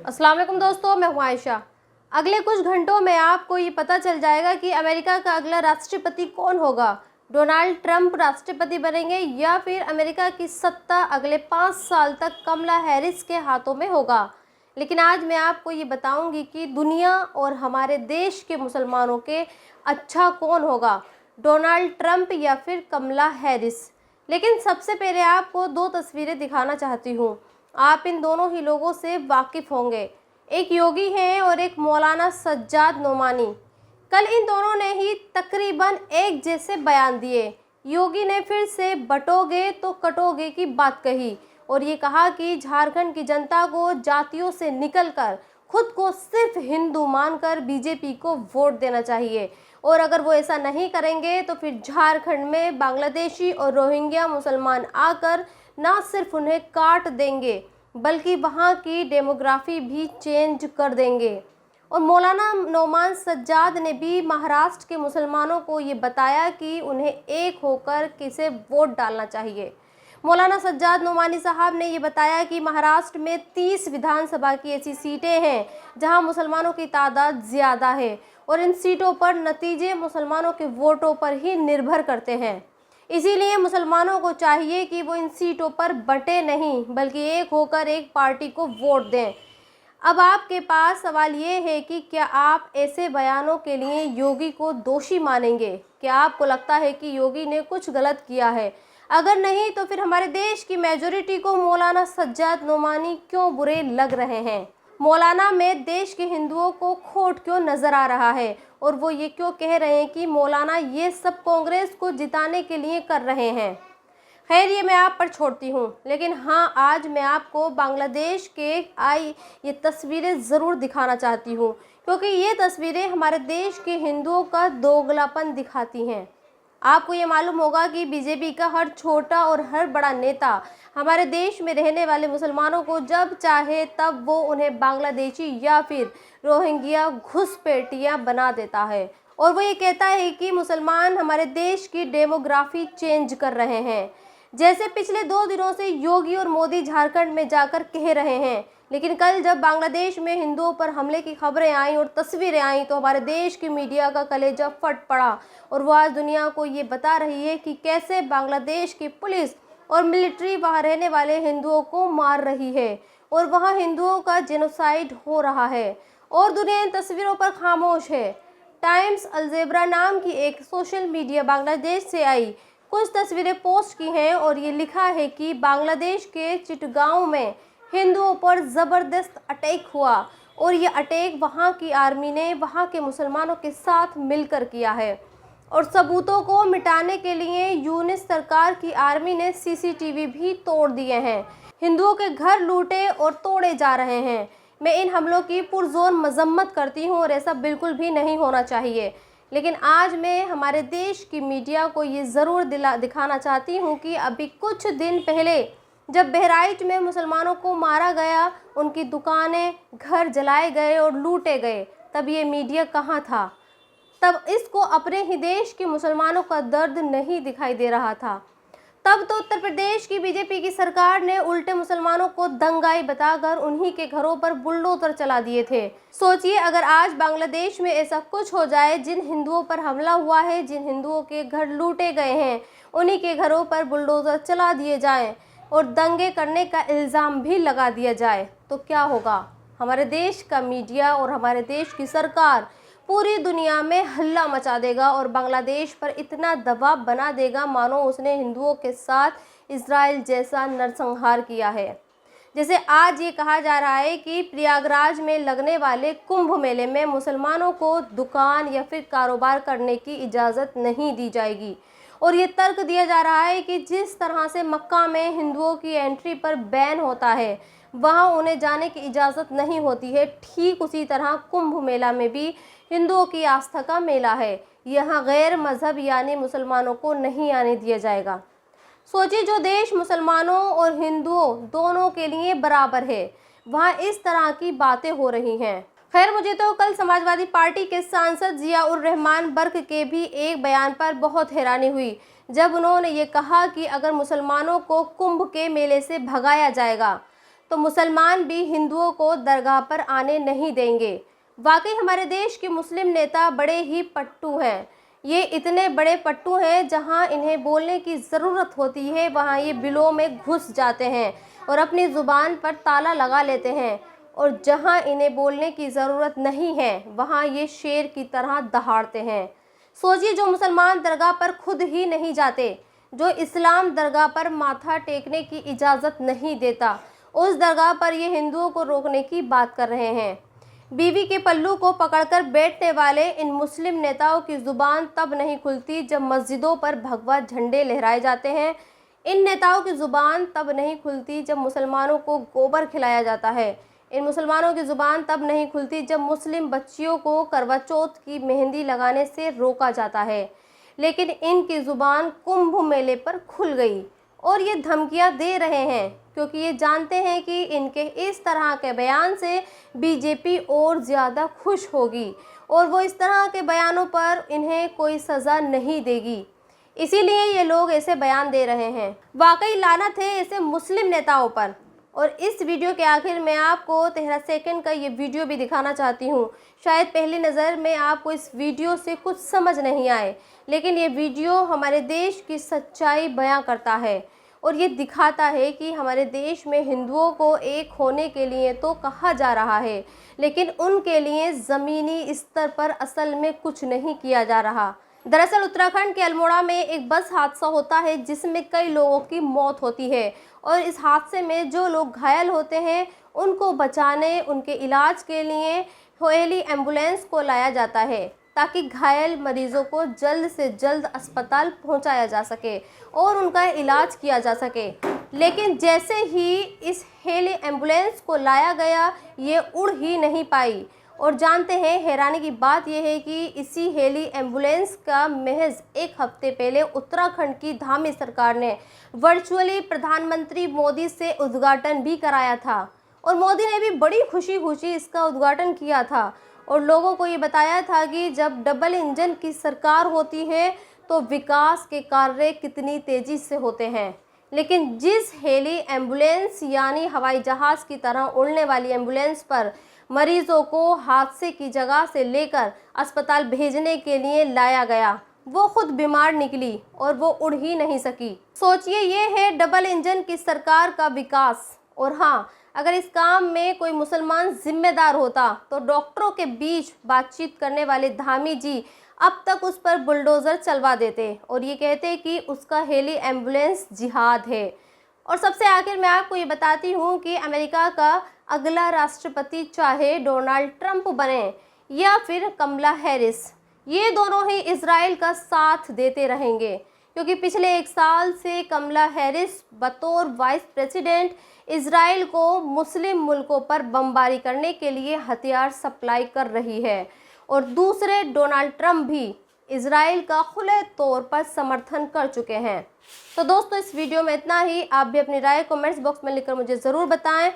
अस्सलाम वालेकुम दोस्तों, मैं हूं आयशा। अगले कुछ घंटों में आपको ये पता चल जाएगा कि अमेरिका का अगला राष्ट्रपति कौन होगा। डोनाल्ड ट्रंप राष्ट्रपति बनेंगे या फिर अमेरिका की सत्ता अगले 5 साल तक कमला हैरिस के हाथों में होगा। लेकिन आज मैं आपको ये बताऊंगी कि दुनिया और हमारे देश के मुसलमानों के अच्छा कौन होगा, डोनाल्ड ट्रंप या फिर कमला हैरिस। लेकिन सबसे पहले आपको दो तस्वीरें दिखाना चाहती हूँ। आप इन दोनों ही लोगों से वाकिफ़ होंगे। एक योगी हैं और एक मौलाना सज्जाद नोमानी। कल इन दोनों ने ही तकरीबन एक जैसे बयान दिए। योगी ने फिर से बटोगे तो कटोगे की बात कही और ये कहा कि झारखंड की जनता को जातियों से निकलकर खुद को सिर्फ हिंदू मानकर बीजेपी को वोट देना चाहिए, और अगर वो ऐसा नहीं करेंगे तो फिर झारखंड में बांग्लादेशी और रोहिंग्या मुसलमान आकर ना सिर्फ उन्हें काट देंगे बल्कि वहाँ की डेमोग्राफी भी चेंज कर देंगे। और मौलाना नोमान सज्जाद ने भी महाराष्ट्र के मुसलमानों को ये बताया कि उन्हें एक होकर किसे वोट डालना चाहिए। मौलाना सज्जाद नोमानी साहब ने ये बताया कि महाराष्ट्र में 30 विधानसभा की ऐसी सीटें हैं जहां मुसलमानों की तादाद ज़्यादा है और इन सीटों पर नतीजे मुसलमानों के वोटों पर ही निर्भर करते हैं। इसीलिए मुसलमानों को चाहिए कि वो इन सीटों पर बंटे नहीं बल्कि एक होकर एक पार्टी को वोट दें। अब आपके पास सवाल ये है कि क्या आप ऐसे बयानों के लिए योगी को दोषी मानेंगे? क्या आपको लगता है कि योगी ने कुछ गलत किया है? अगर नहीं तो फिर हमारे देश की मेजॉरिटी को मौलाना सज्जाद नोमानी क्यों बुरे लग रहे हैं? मौलाना में देश के हिंदुओं को खोट क्यों नज़र आ रहा है और वो ये क्यों कह रहे हैं कि मौलाना ये सब कांग्रेस को जिताने के लिए कर रहे हैं? खैर, ये मैं आप पर छोड़ती हूँ। लेकिन हाँ, आज मैं आपको बांग्लादेश के आई ये तस्वीरें ज़रूर दिखाना चाहती हूँ, क्योंकि ये तस्वीरें हमारे देश के हिंदुओं का दोगलापन दिखाती हैं। आपको ये मालूम होगा कि बीजेपी का हर छोटा और हर बड़ा नेता हमारे देश में रहने वाले मुसलमानों को जब चाहे तब वो उन्हें बांग्लादेशी या फिर रोहिंग्या घुसपैठियाँ बना देता है, और वो ये कहता है कि मुसलमान हमारे देश की डेमोग्राफी चेंज कर रहे हैं, जैसे पिछले 2 दिनों से योगी और मोदी झारखंड में जाकर कह रहे हैं। लेकिन कल जब बांग्लादेश में हिंदुओं पर हमले की खबरें आईं और तस्वीरें आईं तो हमारे देश की मीडिया का कलेजा फट पड़ा और वो आज दुनिया को ये बता रही है कि कैसे बांग्लादेश की पुलिस और मिलिट्री वहाँ रहने वाले हिंदुओं को मार रही है और वहाँ हिंदुओं का जेनोसाइड हो रहा है, और दुनिया इन तस्वीरों पर खामोश है। टाइम्स अलजेब्रा नाम की एक सोशल मीडिया बांग्लादेश से आई कुछ तस्वीरें पोस्ट की हैं और ये लिखा है कि बांग्लादेश के चिटगांव में हिंदुओं पर ज़बरदस्त अटैक हुआ और ये अटैक वहाँ की आर्मी ने वहाँ के मुसलमानों के साथ मिलकर किया है, और सबूतों को मिटाने के लिए यूनिस सरकार की आर्मी ने सीसीटीवी भी तोड़ दिए हैं। हिंदुओं के घर लूटे और तोड़े जा रहे हैं। मैं इन हमलों की पुरजोर मजम्मत करती हूँ और ऐसा बिल्कुल भी नहीं होना चाहिए। लेकिन आज मैं हमारे देश की मीडिया को ये ज़रूर दिखाना चाहती हूँ कि अभी कुछ दिन पहले जब बहराइच में मुसलमानों को मारा गया, उनकी दुकानें, घर जलाए गए और लूटे गए, तब ये मीडिया कहाँ था? तब इसको अपने ही देश के मुसलमानों का दर्द नहीं दिखाई दे रहा था। तब तो उत्तर प्रदेश की बीजेपी की सरकार ने उल्टे मुसलमानों को दंगाई बताकर उन्हीं के घरों पर बुलडोजर चला दिए थे। सोचिए, अगर आज बांग्लादेश में ऐसा कुछ हो जाए, जिन हिंदुओं पर हमला हुआ है, जिन हिंदुओं के घर लूटे गए हैं, उन्हीं के घरों पर बुलडोजर चला दिए जाएं और दंगे करने का इल्ज़ाम भी लगा दिया जाए, तो क्या होगा? हमारे देश का मीडिया और हमारे देश की सरकार पूरी दुनिया में हल्ला मचा देगा और बांग्लादेश पर इतना दबाव बना देगा मानो उसने हिंदुओं के साथ इजराइल जैसा नरसंहार किया है। जैसे आज ये कहा जा रहा है कि प्रयागराज में लगने वाले कुंभ मेले में मुसलमानों को दुकान या फिर कारोबार करने की इजाज़त नहीं दी जाएगी, और ये तर्क दिया जा रहा है कि जिस तरह से मक्का में हिंदुओं की एंट्री पर बैन होता है, वहाँ उन्हें जाने की इजाज़त नहीं होती है, ठीक उसी तरह कुंभ मेला में भी हिंदुओं की आस्था का मेला है, यहाँ गैर मज़हब यानी मुसलमानों को नहीं आने दिया जाएगा। सोचिए, जो देश मुसलमानों और हिंदुओं दोनों के लिए बराबर है, वहाँ इस तरह की बातें हो रही हैं। खैर, मुझे तो कल समाजवादी पार्टी के सांसद जियाउर रहमान बर्क के भी एक बयान पर बहुत हैरानी हुई, जब उन्होंने ये कहा कि अगर मुसलमानों को कुंभ के मेले से भगाया जाएगा तो मुसलमान भी हिंदुओं को दरगाह पर आने नहीं देंगे। वाकई हमारे देश के मुस्लिम नेता बड़े ही पट्टू हैं। ये इतने बड़े पट्टू हैं, जहां इन्हें बोलने की ज़रूरत होती है वहां ये बिलों में घुस जाते हैं और अपनी ज़ुबान पर ताला लगा लेते हैं, और जहां इन्हें बोलने की ज़रूरत नहीं है वहां ये शेर की तरह दहाड़ते हैं। सोचिए, जो मुसलमान दरगाह पर खुद ही नहीं जाते, जो इस्लाम दरगाह पर माथा टेकने की इजाज़त नहीं देता, उस दरगाह पर ये हिंदुओं को रोकने की बात कर रहे हैं। बीवी के पल्लू को पकड़कर बैठने वाले इन मुस्लिम नेताओं की ज़ुबान तब नहीं खुलती जब मस्जिदों पर भगवा झंडे लहराए जाते हैं। इन नेताओं की ज़ुबान तब नहीं खुलती जब मुसलमानों को गोबर खिलाया जाता है। इन मुसलमानों की ज़ुबान तब नहीं खुलती जब मुस्लिम बच्चियों को करवा चौथ की मेहंदी लगाने से रोका जाता है। लेकिन इनकी ज़ुबान कुंभ मेले पर खुल गई और ये धमकियां दे रहे हैं, क्योंकि ये जानते हैं कि इनके इस तरह के बयान से बीजेपी और ज़्यादा खुश होगी और वो इस तरह के बयानों पर इन्हें कोई सज़ा नहीं देगी। इसीलिए ये लोग ऐसे बयान दे रहे हैं। वाकई लानत है ऐसे मुस्लिम नेताओं पर। और इस वीडियो के आखिर में आपको 13 सेकंड का ये वीडियो भी दिखाना चाहती हूँ। शायद पहली नज़र में आपको इस वीडियो से कुछ समझ नहीं आए, लेकिन ये वीडियो हमारे देश की सच्चाई बयां करता है और ये दिखाता है कि हमारे देश में हिंदुओं को एक होने के लिए तो कहा जा रहा है, लेकिन उनके लिए ज़मीनी स्तर पर असल में कुछ नहीं किया जा रहा। दरअसल उत्तराखंड के अल्मोड़ा में एक बस हादसा होता है जिसमें कई लोगों की मौत होती है, और इस हादसे में जो लोग घायल होते हैं उनको बचाने, उनके इलाज के लिए हेली एम्बुलेंस को लाया जाता है, ताकि घायल मरीजों को जल्द से जल्द अस्पताल पहुंचाया जा सके और उनका इलाज किया जा सके। लेकिन जैसे ही इस हेली एम्बुलेंस को लाया गया, ये उड़ ही नहीं पाई। और जानते हैं, हैरानी की बात यह है कि इसी हेली एम्बुलेंस का महज एक हफ्ते पहले उत्तराखंड की धामी सरकार ने वर्चुअली प्रधानमंत्री मोदी से उद्घाटन भी कराया था, और मोदी ने भी बड़ी खुशी खुशी इसका उद्घाटन किया था और लोगों को ये बताया था कि जब डबल इंजन की सरकार होती है तो विकास के कार्य कितनी तेज़ी से होते हैं। लेकिन जिस हेली एम्बुलेंस यानी हवाई जहाज़ की तरह उड़ने वाली एम्बुलेंस पर मरीजों को हादसे की जगह से लेकर अस्पताल भेजने के लिए लाया गया, वो खुद बीमार निकली और वो उड़ ही नहीं सकी। सोचिए, ये है डबल इंजन की सरकार का विकास। और हाँ, अगर इस काम में कोई मुसलमान जिम्मेदार होता तो डॉक्टरों के बीच बातचीत करने वाले धामी जी अब तक उस पर बुलडोज़र चलवा देते और ये कहते कि उसका हेली एम्बुलेंस जिहाद है। और सबसे आखिर में आपको ये बताती हूँ कि अमेरिका का अगला राष्ट्रपति चाहे डोनाल्ड ट्रंप बने या फिर कमला हैरिस, ये दोनों ही इजराइल का साथ देते रहेंगे, क्योंकि पिछले 1 साल से कमला हैरिस बतौर वाइस प्रेसिडेंट इजराइल को मुस्लिम मुल्कों पर बमबारी करने के लिए हथियार सप्लाई कर रही है, और दूसरे डोनाल्ड ट्रंप भी इजराइल का खुले तौर पर समर्थन कर चुके हैं। तो दोस्तों, इस वीडियो में इतना ही। आप भी अपनी राय कमेंट्स बॉक्स में लिखकर मुझे ज़रूर बताएं।